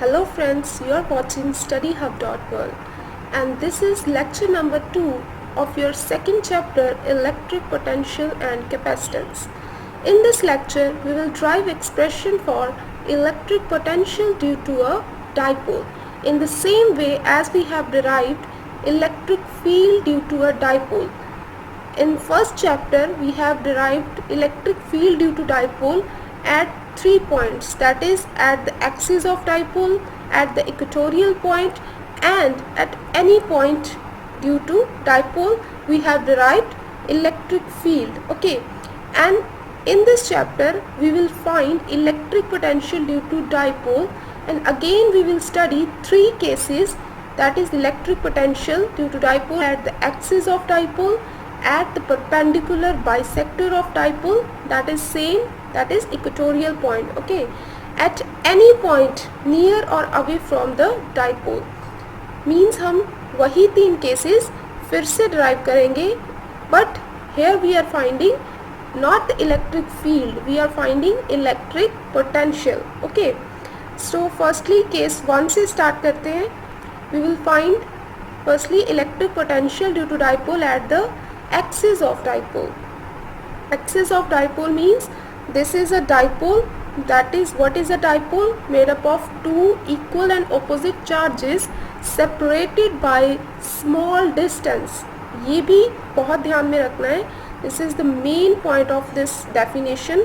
Hello friends, you are watching studyhub.world and this is lecture number 2 of your second chapter electric potential and capacitance. In this lecture, we will derive expression for electric potential due to a dipole in the same way as we have derived electric field due to a dipole. In first chapter, we have derived electric field due to dipole at 3 points, that is at the axis of dipole, at the equatorial point and at any point due to dipole we have derived electric field. Okay, and in this chapter we will find electric potential due to dipole, and again we will study 3 cases, that is electric potential due to dipole at the axis of dipole, at the perpendicular bisector of dipole, that is same, that is equatorial point. Okay, at any point near or away from the dipole, means हम वही 3 cases फिर से derive करेंगे, but here we are finding not the electric field, we are finding electric potential. Okay, so firstly case 1 से start करते हैं. We will find firstly electric potential due to dipole at the axis of dipole. Axis of dipole means this is a dipole, that is what is a dipole? Made up of 2 equal and opposite charges separated by small distance. ये भी बहुत ध्यान में रखना है. This is the main point of this definition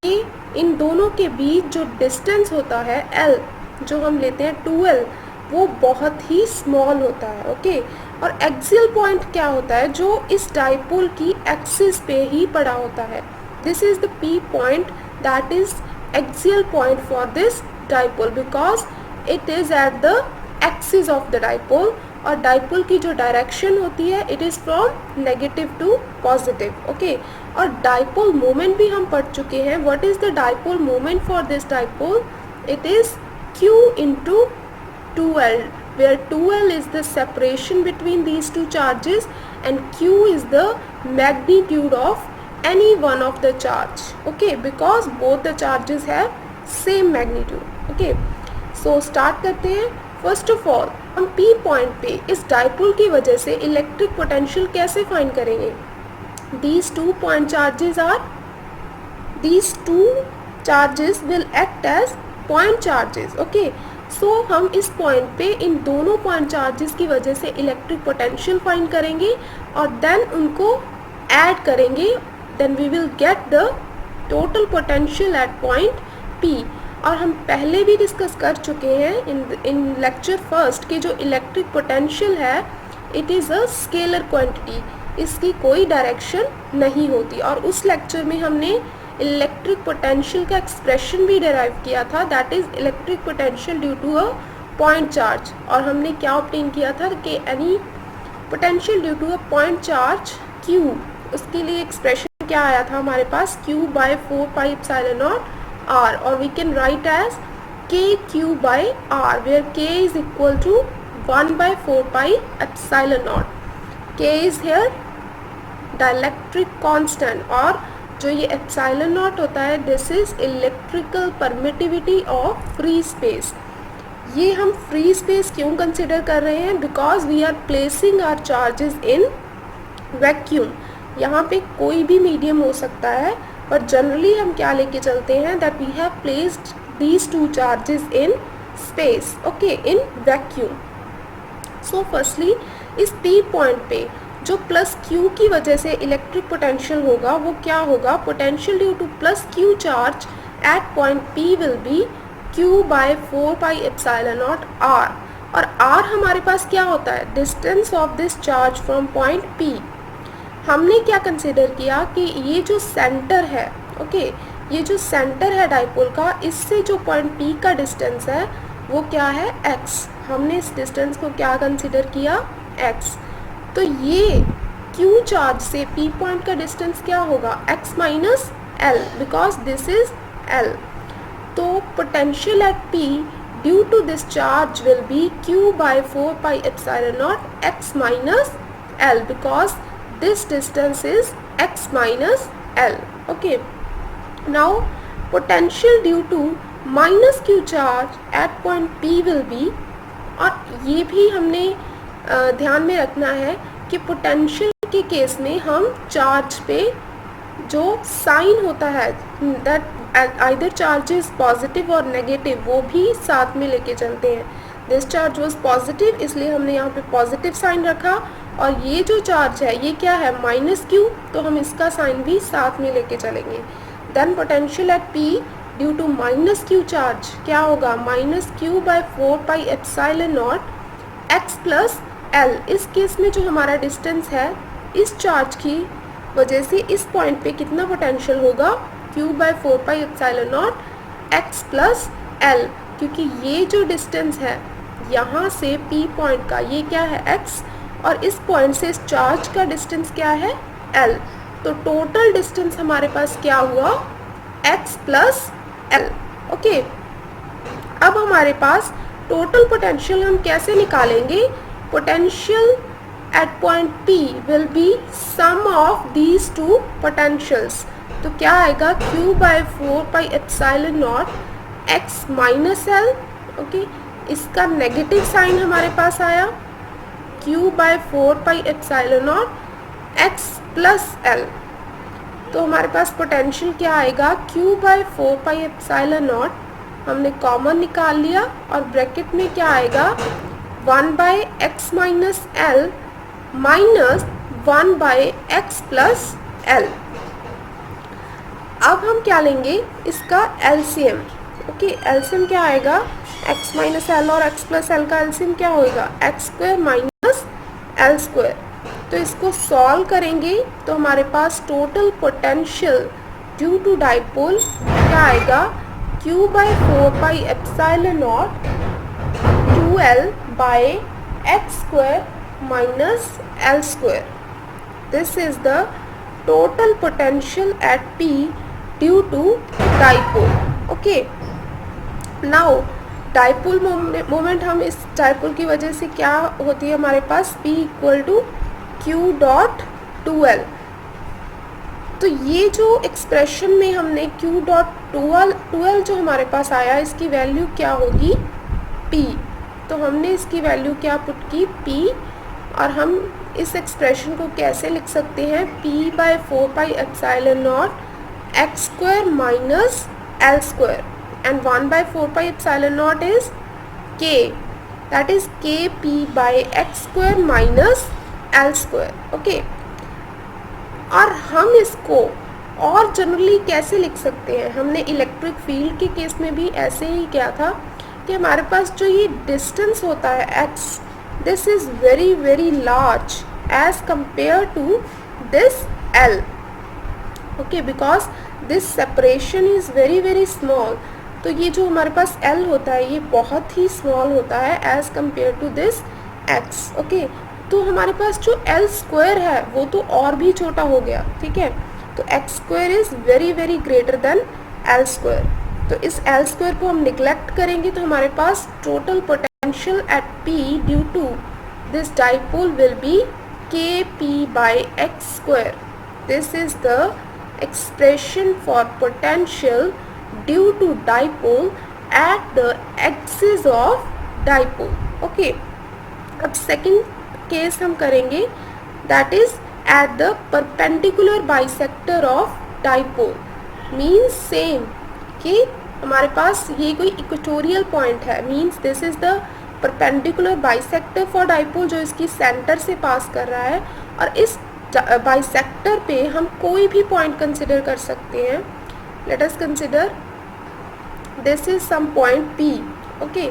कि इन दोनों के बीच जो distance होता है L, जो हम लेते हैं 2L, वो बहुत ही small होता है. ओके, और एक्सियल पॉइंट क्या होता है? जो इस डाइपोल की एक्सिस पे ही पड़ा होता है. This is the P point, that is axial point for this dipole because it is at the axis of the dipole, और डाइपोल की जो डायरेक्शन होती है it is from negative to positive. Okay, और डाइपोल मोमेंट भी हम पढ़ चुके हैं. What is the dipole moment for this dipole? It is Q into 2L, where 2L is the separation between these two charges and Q is the magnitude of any one of the charge. Okay, because both the charges have same magnitude. Okay, so start करते हैं. First of all हम P point पे इस dipole की वजह से electric potential कैसे find करेंगे? These two charges will act as point charges. Okay, सो हम इस पॉइंट पे इन दोनों पॉइंट चार्जेस की वजह से इलेक्ट्रिक पोटेंशियल फाइंड करेंगे और देन उनको ऐड करेंगे. Then we will get the total potential at point P. और हम पहले भी डिस्कस कर चुके हैं इन लेक्चर फर्स्ट कि जो इलेक्ट्रिक पोटेंशियल है it is a scalar quantity, इसकी कोई डायरेक्शन नहीं होती. और उस लेक्चर में हमने इलेक्ट्रिक पोटेंशियल का एक्सप्रेशन भी डिराइव किया था, that is electric potential due to a point charge. और हमने क्या ऑब्टेन किया था कि any potential due to a point charge Q, उसके लिए एक्सप्रेशन क्या आया था हमारे पास? Q by 4 pi epsilon naught R, और we can write as KQ by R, where K is equal to 1 by 4 pi epsilon not. K is here dielectric constant, और जो ये एप्सिलॉन नॉट होता है this is electrical permittivity of free space. ये हम free space क्यों consider कर रहे हैं? Because we are placing our charges in vacuum. यहाँ पे कोई भी मीडियम हो सकता है, पर जनरली हम क्या लेके चलते हैं that we have placed these 2 charges in space. Okay, in vacuum. So firstly इस P पॉइंट पे जो प्लस Q की वजह से इलेक्ट्रिक पोटेंशियल होगा वो क्या होगा? Potential due to plus Q charge at point P will be Q by 4 pi epsilon naught R. और R हमारे पास क्या होता है? Distance of this charge from point P. हमने क्या कंसिडर किया कि ये जो सेंटर है, ओके, ये जो सेंटर है डाइपोल का, इससे जो पॉइंट P का डिस्टेंस है वो क्या है? X. हमने इस डिस्टेंस को क्या कंसिडर किया? X. तो ये Q चार्ज से P पॉइंट का डिस्टेंस क्या होगा? X minus L, because this is L. तो potential at P due to this charge will be Q by 4 pi epsilon naught X minus L, because this distance is X minus L. Okay, now potential due to minus Q charge at point P will be, और ये भी हमने ध्यान में रखना है कि potential के केस में हम चार्ज पे जो साइन होता है that either charge is positive और नेगेटिव, वो भी साथ में लेके चलते हैं। दिस चार्ज वाज पॉजिटिव, इसलिए हमने यहाँ पे पॉजिटिव साइन रखा, और ये जो चार्ज है ये क्या है, माइनस क्यू, तो हम इसका साइन भी साथ में लेके चलेंगे। Then potential at P due to minus Q charge क्या होगा, minus q by 4πε0 x plus L। इस केस में जो हमारा डिस्टेंस है, इस चार्ज की वजह से इस पॉइंट पे कितना पोटेंशियल होगा, q by 4πε0 x plus L, क्योंकि ये जो डिस्टेंस है यहाँ से P पॉइंट का, ये क्या है x, और इस पॉइंट से इस चार्ज का डिस्टेंस क्या है L, तो टोटल डिस्टेंस हमारे पास क्या हुआ, x प्लस L। ओके, अब हमारे पास टोटल पोटेंशियल हम कैसे निकालेंगे, potential at point P will be sum of these two potentials, तो क्या आएगा, q by 4πε0 x minus L। Okay, इसका नेगेटिव साइन हमारे पास आया, q by 4πε0 x plus L, तो हमारे पास पोटेंशियल क्या आएगा, q बाई 4πε0 हमने कॉमन निकाल लिया, और ब्रैकेट में क्या आएगा, 1 by x minus L minus 1 by x plus L। अब हम क्या लेंगे, इसका LCM। ओके, LCM क्या आएगा, x माइनस L और x प्लस L का LCM क्या होगा, x square minus L square. तो इसको सॉल्व करेंगे तो हमारे पास total potential due to dipole क्या आएगा, q by 4πε0 2L by x square minus L square. This is the total potential at P due to dipole. Okay. Now dipole moment हम इस dipole की वजह से क्या होती है हमारे पास, P equal to Q dot 2L। तो ये जो एक्सप्रेशन में हमने Q डॉट 2L जो हमारे पास आया, इसकी वैल्यू क्या होगी, P। तो हमने इसकी वैल्यू क्या पुट की, P, और हम इस एक्सप्रेशन को कैसे लिख सकते हैं, P by 4πε0 x square minus L square, and 1 by 4πε0 is K, that is KP by x square minus L square. Okay, और हम इसको और जनरली कैसे लिख सकते हैं, हमने इलेक्ट्रिक फील्ड के केस में भी ऐसे ही किया था कि हमारे पास जो ये डिस्टेंस होता है x, this is very very large as compared to this L, okay, because this separation is very very small। तो ये जो हमारे पास L होता है ये बहुत ही स्मॉल होता है as compared to this x। Okay, तो हमारे पास जो L स्क्वायर है वो तो और भी छोटा हो गया, ठीक है, तो x square is very very greater than L square. तो इस L स्क्वायर को हम निगलेक्ट करेंगे तो हमारे पास total potential at P due to this dipole will be Kp by x square. This is the expression for potential due to dipole at the axis of dipole. Okay. अब second case हम करेंगे, that is at the perpendicular bisector of dipole. Means same कि हमारे पास ये कोई equatorial point है, means this is the perpendicular bisector for dipole जो इसकी सेंटर से पास कर रहा है, और इस बाइसेक्टर पे हम कोई भी पॉइंट कंसिडर कर सकते हैं। Let us consider this is some point P। Okay,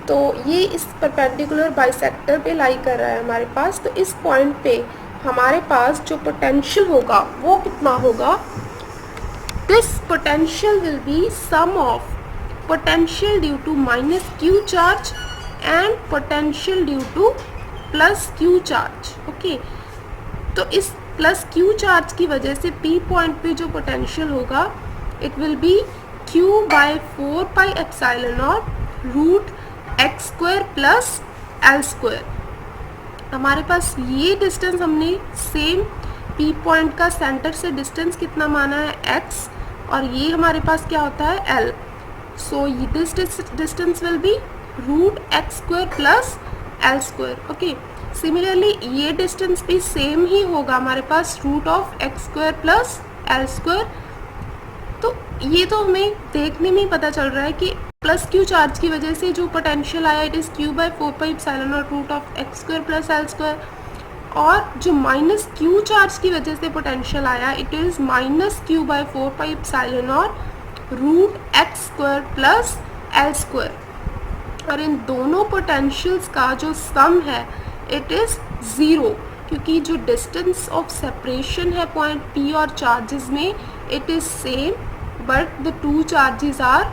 तो ये इस परपेंडिकुलर बाइसेक्टर पे लाई कर रहा है हमारे पास, तो इस पॉइंट पे हमारे पास जो पोटेंशियल होगा वो कितना होगा, this potential will be sum of potential due to minus q charge and potential due to plus q charge। Okay, तो इस प्लस q चार्ज की वजह से p पॉइंट पे जो पोटेंशियल होगा it will be q by 4πε0 root x square plus L square. हमारे पास ये डिस्टेंस हमने सेम P पॉइंट का सेंटर से डिस्टेंस कितना माना है x, और ये हमारे पास क्या होता है L। So this distance will be root x square plus l square. Okay. Similarly ये डिस्टेंस भी सेम ही होगा हमारे पास root of x square plus L square. तो ये तो हमें देखने में ही पता चल रहा है कि प्लस क्यू चार्ज की वजह से जो पोटेंशियल आया it is q by 4πε0 root of x square plus L square, और जो माइनस क्यू चार्ज की वजह से पोटेंशियल आया it is minus q by 4πε0 root x square plus L square. और इन दोनों पोटेंशियल्स का जो सम है इट इज़ ज़ीरो, क्योंकि जो डिस्टेंस ऑफ सेपरेशन है पॉइंट पी और चार्जेस में it is same but the two charges are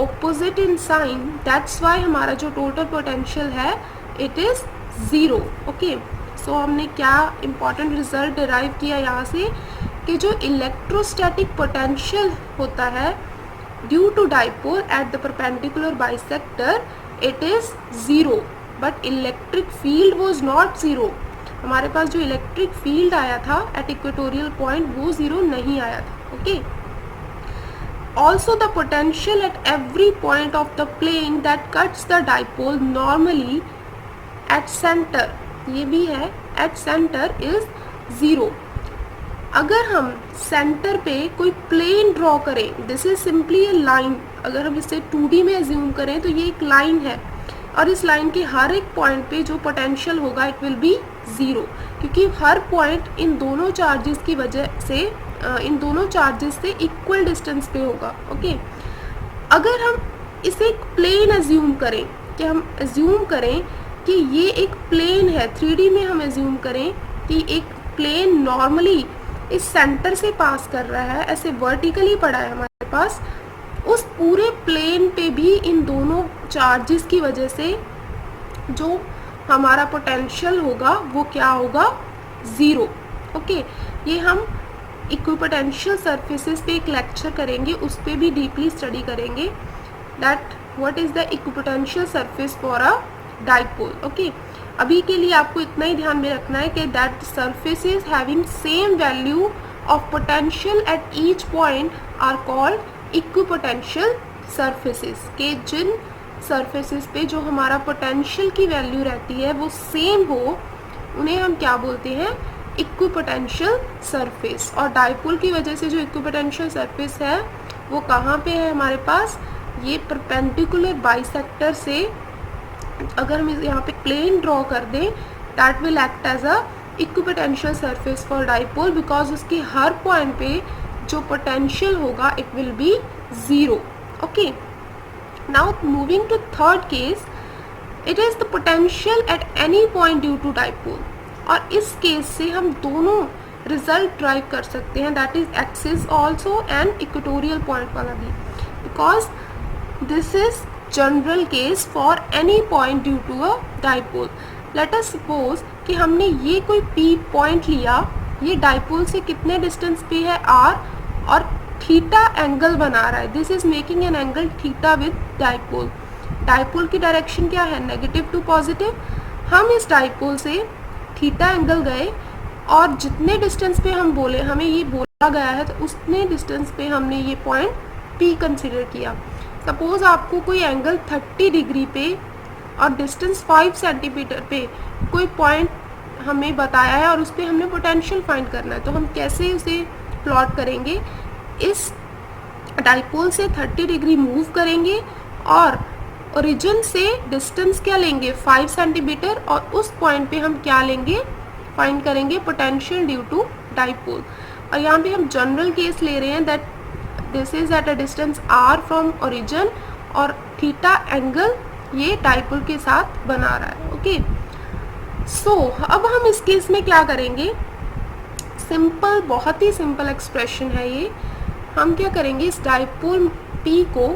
opposite in sign. That's why हमारा जो टोटल पोटेंशियल है it is zero. Okay. So हमने क्या इम्पॉर्टेंट रिजल्ट डिराइव किया यहाँ से कि जो इलेक्ट्रोस्टैटिक पोटेंशियल होता है due to dipole at the perpendicular bisector it is zero, but electric field was not zero. हमारे पास जो इलेक्ट्रिक फील्ड आया था एट इक्वेटोरियल पॉइंट वो ज़ीरो नहीं आया था. Okay. Also the potential at every point of the plane that cuts the dipole normally at centre, ये भी है एट सेंटर इज ज़ीरो. अगर हम सेंटर पे कोई प्लेन ड्रॉ करें, this is simply A line, अगर हम इसे 2D में एज्यूम करें तो ये एक लाइन है और इस लाइन के हर एक पॉइंट पे जो पोटेंशियल होगा इट विल बी ज़ीरो, क्योंकि हर पॉइंट इन दोनों चार्जेस की वजह से इन दोनों चार्जेस से इक्वल डिस्टेंस पे होगा. ओके. अगर हम इसे एक प्लेन एज्यूम करें कि हम एज्यूम करें कि ये एक प्लेन है, 3D में हम एज्यूम करें कि एक प्लेन नॉर्मली इस सेंटर से पास कर रहा है, ऐसे वर्टिकली पड़ा है हमारे पास, उस पूरे प्लेन पे भी इन दोनों चार्जेस की वजह से जो हमारा पोटेंशियल होगा वो क्या होगा, ज़ीरो. ओके. ये हम इक्विपोटेंशियल सरफेसेस पे एक लेक्चर करेंगे, उस पर भी डीपली स्टडी करेंगे that what is the equipotential surface for a dipole. Okay. अभी के लिए आपको इतना ही ध्यान में रखना है कि that surfaces having same value of potential at each point are called equipotential surfaces, के जिन सरफेसेस पे जो हमारा पोटेंशियल की वैल्यू रहती है वो सेम हो उन्हें हम क्या बोलते हैं, इक्विपोटेंशियल सरफेस. और डाइपोल की वजह से जो इक्विपोटेंशियल सरफेस है वो कहाँ पे है हमारे पास, ये परपेंडिकुलर बाइसेक्टर से अगर हम यहाँ पे प्लेन ड्रॉ कर दें that will act as a equipotential surface for dipole, because उसके हर पॉइंट पे जो पोटेंशियल होगा it will be zero. Okay. Now moving to third case, it is the potential at any point due to dipole. और इस case से हम दोनों रिजल्ट ड्राइव कर सकते हैं, that is axis also and equatorial point वाला भी, because this is general case for any point due to a dipole. Let us suppose कि हमने ये कोई पी पॉइंट लिया, ये डाइपोल से कितने डिस्टेंस पे है r, और थीटा एंगल बना रहा है, this is making an angle theta with dipole. Dipole की डायरेक्शन क्या है, नेगेटिव टू पॉजिटिव. हम इस डाइपोल से थीटा एंगल गए और जितने डिस्टेंस पे हम बोले, हमें ये बोला गया है तो उतने डिस्टेंस पे हमने ये पॉइंट P कंसिडर किया. सपोज आपको कोई एंगल 30 डिग्री पे और डिस्टेंस 5 सेंटीमीटर पे कोई पॉइंट हमें बताया है और उस पर हमने पोटेंशियल फाइंड करना है, तो हम कैसे उसे प्लॉट करेंगे, इस डाइपोल से 30 डिग्री मूव करेंगे और ओरिजिन से डिस्टेंस क्या लेंगे 5 सेंटीमीटर, और उस पॉइंट पे हम क्या लेंगे, फाइंड करेंगे पोटेंशियल ड्यू टू डाइपोल. और यहाँ पे हम जनरल केस ले रहे हैं that this is at a distance r from origin और थीटा एंगल ये डाइपोल के साथ बना रहा है. ओके. सो अब हम इस केस में क्या करेंगे, सिंपल, बहुत ही सिंपल एक्सप्रेशन है ये. हम क्या करेंगे, इस डाइपोल P को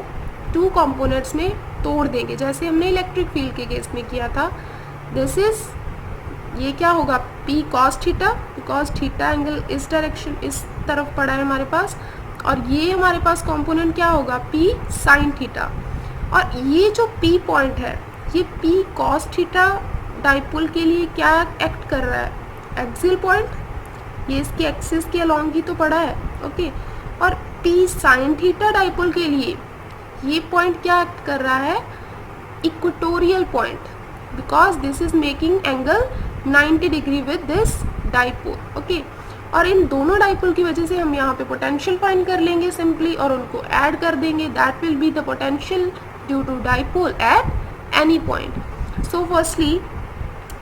2 कंपोनेंट्स में तोड़ देंगे, जैसे हमने इलेक्ट्रिक फील्ड के केस में किया था. दिस इज, ये क्या होगा, P cos theta, because theta angle इस डायरेक्शन, इस तरफ पड़ा है हमारे पास, और ये हमारे पास कंपोनेंट क्या होगा, P sin थीटा. और ये जो P पॉइंट है, ये P cos थीटा डाइपोल के लिए क्या एक्ट कर रहा है, एक्सियल पॉइंट, ये इसके एक्सिस के अलॉन्ग ही तो पड़ा है. ओके. और P sin थीटा डाइपोल के लिए ये पॉइंट क्या कर रहा है, equatorial point, because this is making angle 90 degree with this dipole. Okay, और इन दोनों डाइपोल की वजह से हम यहाँ पे पोटेंशियल फाइंड कर लेंगे सिंपली और उनको ऐड कर देंगे। That will be the potential due to dipole at any point. So firstly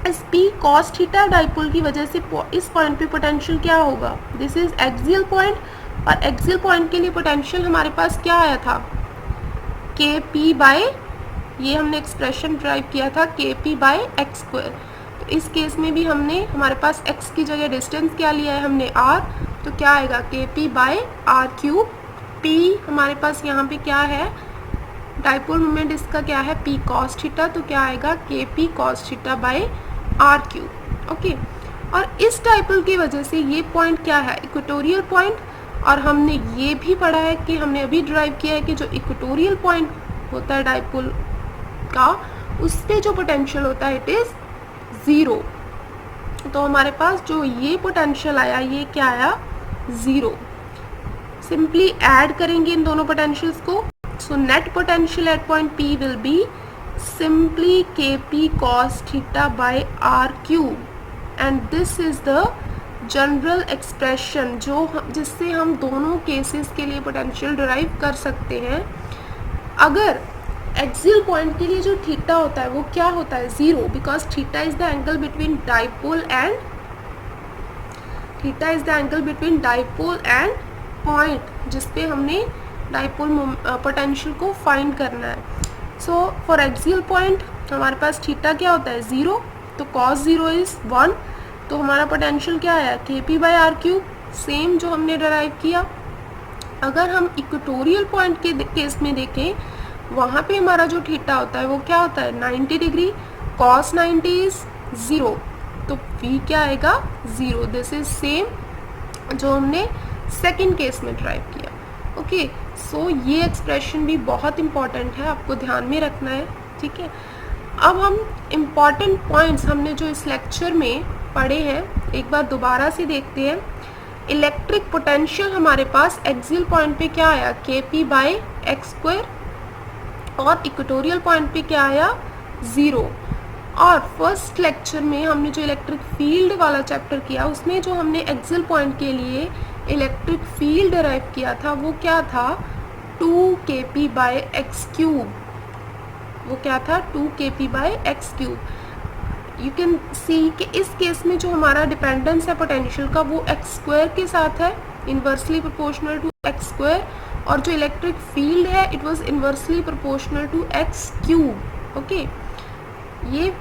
इस P cos थीटा डाइपोल की वजह से इस पॉइंट पे पोटेंशियल क्या होगा, दिस इज एक्सियल पॉइंट, और एक्सियल पॉइंट के लिए पोटेंशियल हमारे पास क्या आया था, Kp बाय, ये हमने एक्सप्रेशन ड्राइव किया था Kp बाय एक्स स्क्वायर। तो इस केस में भी हमने, हमारे पास x की जगह डिस्टेंस क्या लिया है हमने r, तो क्या आएगा Kp by R cube. P हमारे पास यहाँ पे क्या है, डाइपोल मोमेंट इसका क्या है, P cos थीटा, तो क्या आएगा Kp cos theta by R cube. Okay, और इस डाइपोल की वजह से ये पॉइंट क्या है, इक्वेटोरियल पॉइंट, और हमने ये भी पढ़ा है कि हमने अभी ड्राइव किया है कि जो इक्वेटोरियल पॉइंट होता है डाइपोल का, उस पे जो पोटेंशियल होता है इट इज 0। तो हमारे पास जो ये पोटेंशियल आया, ये क्या आया, 0। सिंपली ऐड करेंगे इन दोनों पोटेंशियल्स को, so net potential at point P will B simply Kp cos theta by r cube, and this is the general expression जिससे हम दोनों केसेस के लिए पोटेंशियल डिराइव कर सकते हैं। अगर एक्सियल पॉइंट के लिए जो थीटा होता है वो क्या होता है, 0, because theta is the angle between dipole and point जिसपे हमने डाइपोल पोटेंशियल को फाइंड करना है। सो फॉर एक्सियल पॉइंट हमारे पास थीटा क्या होता है, 0, तो cos 0 इज 1, तो हमारा पोटेंशियल क्या है, Kp by R cube, same जो हमने डिराइव किया। अगर हम इक्वेटोरियल पॉइंट के केस में देखें, वहाँ पे हमारा जो थीटा होता है वो क्या होता है, 90 डिग्री, cos 90 इज 0, तो v क्या आएगा, 0। दिस इज सेम जो हमने सेकेंड केस में ड्राइव किया। ओके, सो ये एक्सप्रेशन भी बहुत इंपॉर्टेंट है, आपको ध्यान में रखना है, ठीक है। अब हम इम्पॉर्टेंट पॉइंट्स हमने जो इस लेक्चर में पढ़े हैं एक बार दोबारा से देखते हैं। इलेक्ट्रिक पोटेंशियल हमारे पास एक्सियल पॉइंट पे क्या आया, Kp बाय एक्स स्क्वायर, और इक्वेटोरियल पॉइंट पे क्या आया, 0। और फर्स्ट लेक्चर में हमने जो इलेक्ट्रिक फील्ड वाला चैप्टर किया, उसमें जो हमने एक्सियल पॉइंट के लिए इलेक्ट्रिक फील्ड डिराइव किया था वो क्या था, 2Kp बाय एक्स क्यूब, वो क्या था, 2Kp by X cube. You can see कि इस केस में जो हमारा डिपेंडेंस है पोटेंशियल का वो एक्स स्क्वायर के साथ है, inversely proportional to X square, और जो इलेक्ट्रिक फील्ड है it was inversely proportional to X cube. Okay, ये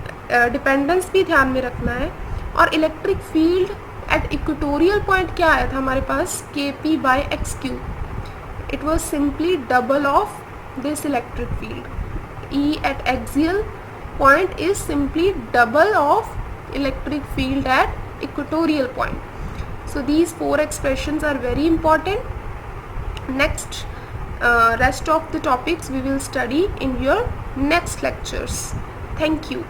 डिपेंडेंस भी ध्यान में रखना है। और electric field at equatorial point क्या आया था हमारे पास, Kp by X cube, it was simply double of this electric field. E at axial point is simply double of electric field at equatorial point. So these 4 expressions are very important. Next, rest of the topics we will study in your next lectures. Thank you.